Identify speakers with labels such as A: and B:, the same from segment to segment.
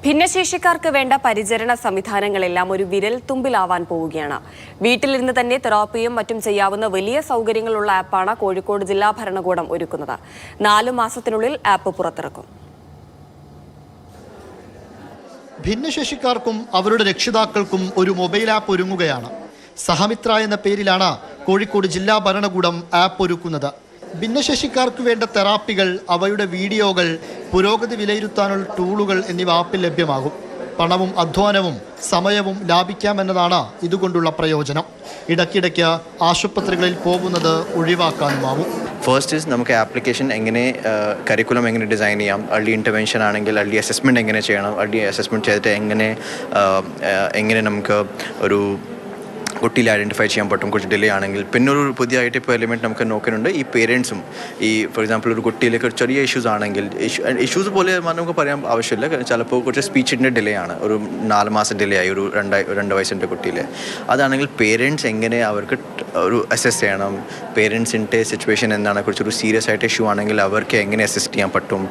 A: ഭിന്നശേഷിക്കാർക്ക് വേണ്ട പരിചരണ സംവിധാനങ്ങളെല്ലാം ഒരു വിരൽ തുമ്പിലാവാൻ പോവുകയാണ്. വീട്ടിലിരുന്ന് തന്നെ തെറാപ്പിയും മറ്റും ചെയ്യാവുന്ന വലിയ സൗകര്യങ്ങളുള്ള ആപ്പാണ് കോഴിക്കോട് ജില്ലാ ഭരണകൂടം ഒരുക്കുന്നത്. 4 മാസത്തിനുള്ളിൽ ആപ്പ് പുറത്തിറക്കും.
B: ഭിന്നശേഷിക്കാർക്കും അവരുടെ രക്ഷിതാക്കൾക്കും ഒരു മൊബൈൽ ആപ്പ് ഒരുങ്ങുകയാണ്. സഹമിത്ര എന്ന പേരിലാണ് കോഴിക്കോട് ജില്ലാ ഭരണകൂടം ആപ്പ് ഒരുക്കുന്നത്. ഭിന്നശേഷിക്കാർക്ക് വേണ്ട തെറാപ്പികൾ, അവയുടെ വീഡിയോകൾ, പുരോഗതി വിലയിരുത്താനുള്ള ടൂളുകൾ എന്നിവ ആപ്പിൽ ലഭ്യമാകും. പണവും അധ്വാനവും സമയവും ലാഭിക്കാമെന്നതാണ് ഇതുകൊണ്ടുള്ള പ്രയോജനം. ഇടയ്ക്കിടയ്ക്ക് ആശുപത്രികളിൽ പോകുന്നത് ഒഴിവാക്കാനുമാവും.
C: ഫസ്റ്റ് ഈസ് നമുക്ക് ആപ്ലിക്കേഷൻ എങ്ങനെ കരിക്കുലം എങ്ങനെ ഡിസൈൻ ചെയ്യാം, അർലി ഇൻ്റർവെൻഷൻ ആണെങ്കിൽ അർലി അസസ്മെൻറ്റ് എങ്ങനെ ചെയ്യണം, അർലി അസസ്മെൻറ്റ് ചെയ്തിട്ട് എങ്ങനെ നമുക്ക് ഒരു കുട്ടിയിൽ ഐഡൻറ്റിഫൈ ചെയ്യാൻ പറ്റും. കുറച്ച് ഡിലേ ആണെങ്കിൽ പിന്നെ ഒരു പുതിയതായിട്ട് ഇപ്പോൾ എലിമെൻറ്റ് നമുക്ക് നോക്കുന്നുണ്ട്. ഈ പേരൻസും ഫോർ എക്സാമ്പിൾ ഒരു കുട്ടിയിലേക്ക് ഒരു ചെറിയ ഇഷ്യൂസ് ആണെങ്കിൽ, ഇഷ്യൂസ് പോലെ നമുക്ക് പറയാൻ ആവശ്യമില്ല. ചിലപ്പോൾ കുറച്ച് സ്പീച്ചിൻ്റെ ഡിലേ ആണ്, ഒരു 4 മാസം ഡിലേ ആയി ഒരു 2 വയസ്സിൻ്റെ കുട്ടിയിൽ. അതാണെങ്കിൽ പേരൻസ് എങ്ങനെ അവർക്ക് ഒരു അസസ് ചെയ്യണം, പേരൻസിൻ്റെ സിറ്റുവേഷൻ എന്താണ്, കുറച്ചൊരു സീരിയസ് ആയിട്ട് ഇഷ്യൂ ആണെങ്കിൽ അവർക്ക് എങ്ങനെ അസിസ്റ്റ് ചെയ്യാൻ പറ്റും,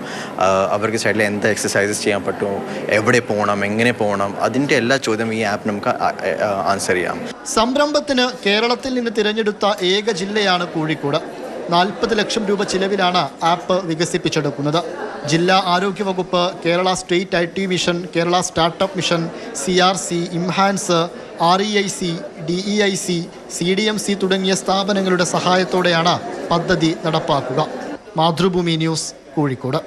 C: അവർക്ക് സൈഡിൽ എന്താ എക്സസൈസസ് ചെയ്യാൻ പറ്റും, എവിടെ പോകണം, എങ്ങനെ പോകണം, അതിൻ്റെ എല്ലാ ചോദ്യം ഈ ആപ്പ് നമുക്ക് ആൻസർ ചെയ്യാം.
B: സംരംഭത്തിന് കേരളത്തിൽ നിന്ന് തിരഞ്ഞെടുത്ത ഏക ജില്ലയാണ് കോഴിക്കോട്. 40 ലക്ഷം രൂപ ചിലവിലാണ് ആപ്പ് വികസിപ്പിച്ചെടുക്കുന്നത്. ജില്ലാ ആരോഗ്യവകുപ്പ്, Kerala state IT mission, Kerala startup mission, CRC, IMHANS, REIC, DEIC, CDMC തുടങ്ങിയ സ്ഥാപനങ്ങളുടെ സഹായത്തോടെയാണ് പദ്ധതി നടപ്പാക്കുക. മാതൃഭൂമി ന്യൂസ്, കോഴിക്കോട്.